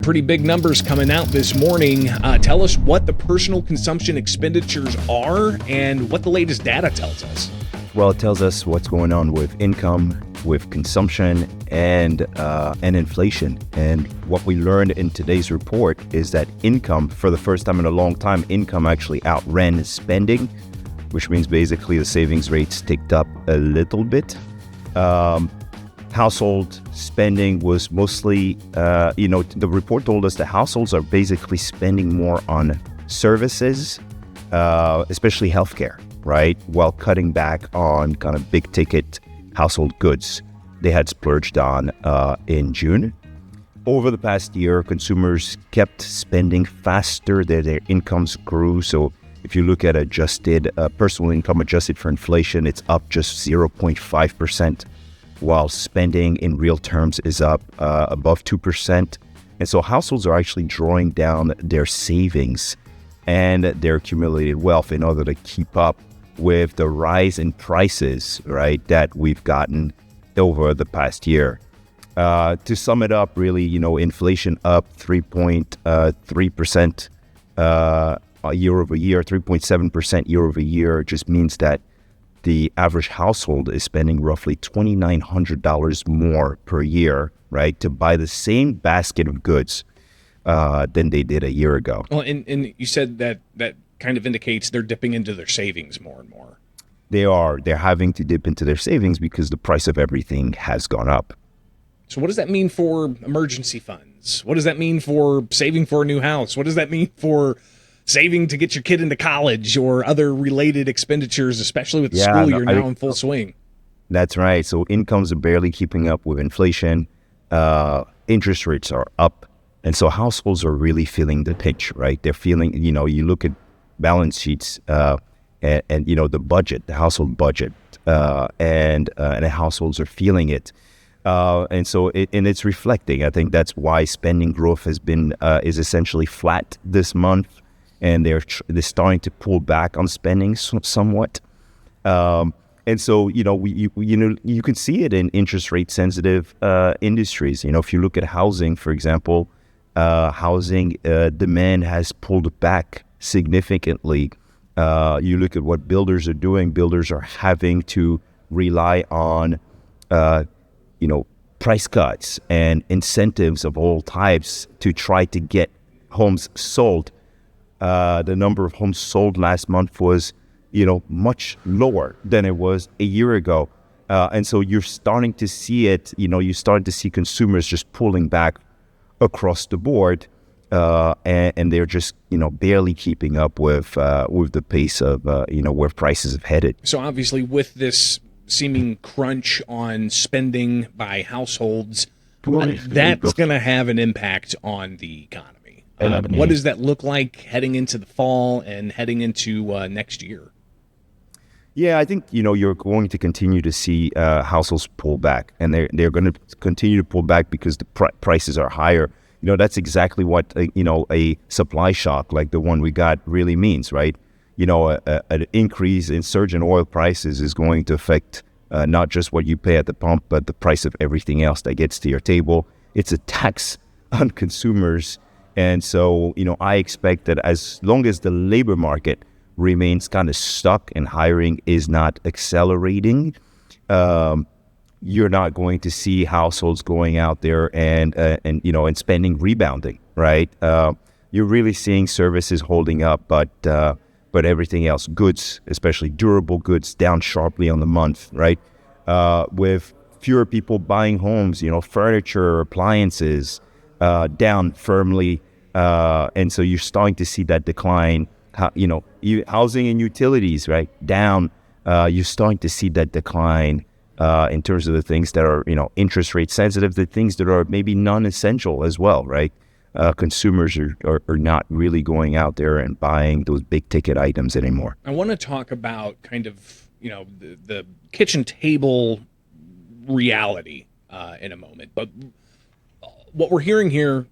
pretty big numbers coming out this morning. Tell us what the personal consumption expenditures are and what the latest data tells us. Well, it tells us what's going on with income, with consumption, and inflation. And what we learned in today's report is that income, for the first time in a long time, income actually outran spending, which means basically the savings rates ticked up a little bit. Household spending was mostly, the report told us that households are basically spending more on services, especially healthcare, right? While cutting back on kind of big ticket household goods they had splurged on in June. Over the past year, consumers kept spending faster than their incomes grew. So if you look at adjusted personal income adjusted for inflation, it's up just 0.5%, while spending in real terms is up above 2%. And so households are actually drawing down their savings and their accumulated wealth in order to keep up with the rise in prices, right, that we've gotten over the past year. To sum it up, really, inflation up 3.3% year over year, 3.7% year over year just means that the average household is spending roughly $2,900 more per year, right, to buy the same basket of goods than they did a year ago. Well, and you said that kind of indicates they're dipping into their savings more and more. They're having to dip into their savings because the price of everything has gone up. So what does that mean for emergency funds? What does that mean for saving for a new house? What does that mean for saving to get your kid into college or other related expenditures, especially with the school year now in full swing? That's right. So incomes are barely keeping up with inflation. Interest rates are up. And so households are really feeling the pinch, right? They're feeling, you look at balance sheets and the budget, the household budget, and the households are feeling it. And so it's reflecting. I think that's why spending growth is essentially flat this month, and they're starting to pull back on spending somewhat. And so you can see it in interest rate sensitive industries. If you look at housing, for example, housing demand has pulled back significantly. You look at what builders are doing. Builders are having to rely on price cuts and incentives of all types to try to get homes sold. The number of homes sold last month was, much lower than it was a year ago. And so you're starting to see it, you're starting to see consumers just pulling back across the board. And they're just, barely keeping up with the pace of, where prices have headed. So obviously with this seeming crunch on spending by households, that's going to have an impact on the economy. What does that look like heading into the fall and heading into next year? Yeah, I think, you're going to continue to see households pull back, and they're going to continue to pull back because the prices are higher. That's exactly what, a supply shock like the one we got really means, right? An increase in surge in oil prices is going to affect not just what you pay at the pump, but the price of everything else that gets to your table. It's a tax on consumers. And so, I expect that as long as the labor market remains kind of stuck and hiring is not accelerating, you're not going to see households going out there and spending rebounding, right? You're really seeing services holding up, but everything else, goods, especially durable goods, down sharply on the month, right? With fewer people buying homes, furniture, appliances, down firmly, and so you're starting to see that decline. Housing and utilities, right, down. You're starting to see that decline. In terms of the things that are, interest rate sensitive, the things that are maybe non-essential as well, right? Consumers are not really going out there and buying those big ticket items anymore. I want to talk about kind of, the kitchen table reality in a moment. But what we're hearing here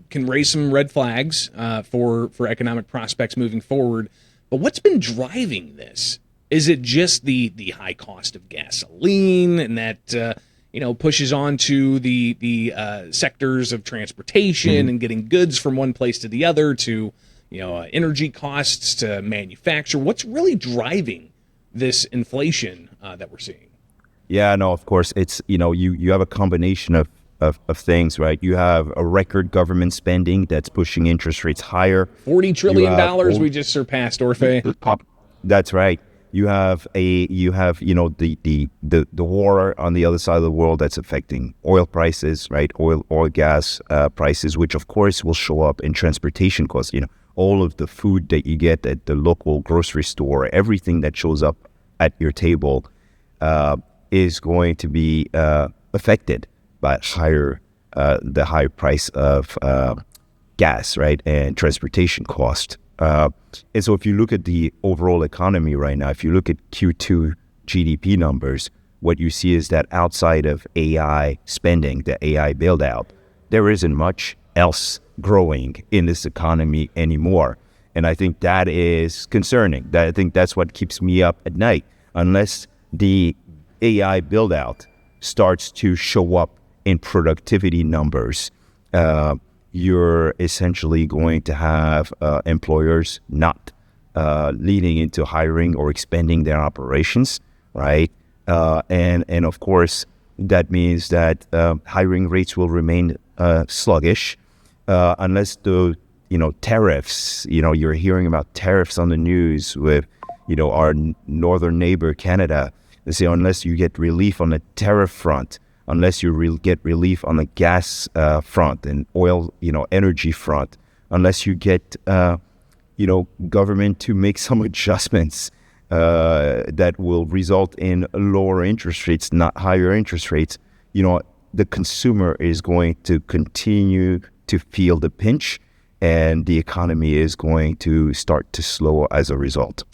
can raise some red flags for economic prospects moving forward. But what's been driving this? Is it just the high cost of gasoline and that pushes on to the sectors of transportation and getting goods from one place to the other, to energy costs, to manufacture. What's really driving this inflation that we're seeing? Yeah, no, of course, it's, you have a combination of things, right? You have a record government spending that's pushing interest rates higher. $40 trillion we just surpassed, Orphe. That's right. You have the war on the other side of the world that's affecting oil prices, right? Oil, gas prices, which of course will show up in transportation costs. All of the food that you get at the local grocery store, everything that shows up at your table is going to be affected by the higher price of gas, right, and transportation cost. And so if you look at the overall economy right now, if you look at Q2 GDP numbers, what you see is that outside of AI spending, the AI build out, there isn't much else growing in this economy anymore. And I think that is concerning. I think that's what keeps me up at night. Unless the AI build out starts to show up in productivity numbers, you're essentially going to have employers not leading into hiring or expanding their operations, right? And of course, that means that hiring rates will remain sluggish unless the tariffs. You're hearing about tariffs on the news with our northern neighbor Canada. They say unless you get relief on the tariff front, unless you get relief on the gas front and oil, energy front, unless you get, government to make some adjustments that will result in lower interest rates, not higher interest rates, the consumer is going to continue to feel the pinch, and the economy is going to start to slow as a result.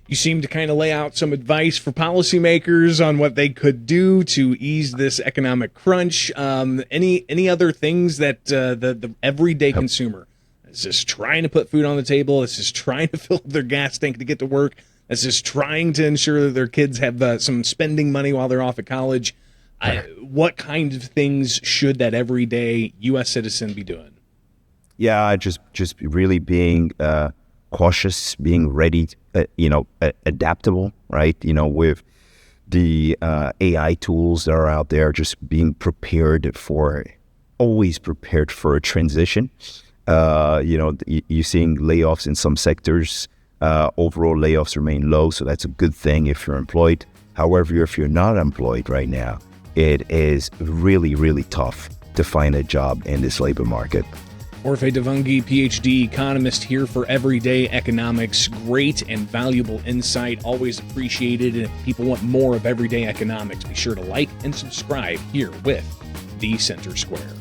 You seem to kind of lay out some advice for policymakers on what they could do to ease this economic crunch. Any other things that the everyday consumer is just trying to put food on the table, is just trying to fill up their gas tank to get to work, is just trying to ensure that their kids have some spending money while they're off at college? What kind of things should that everyday U.S. citizen be doing? Yeah, just really being cautious, being ready, adaptable, right? With the AI tools that are out there, just being always prepared for a transition. You're seeing layoffs in some sectors. Overall layoffs remain low, so that's a good thing if you're employed. However, if you're not employed right now, it is really, really tough to find a job in this labor market. Orphe Divounguy, PhD, economist, here for Everyday Economics. Great and valuable insight, always appreciated. And if people want more of Everyday Economics, be sure to like and subscribe here with The Center Square.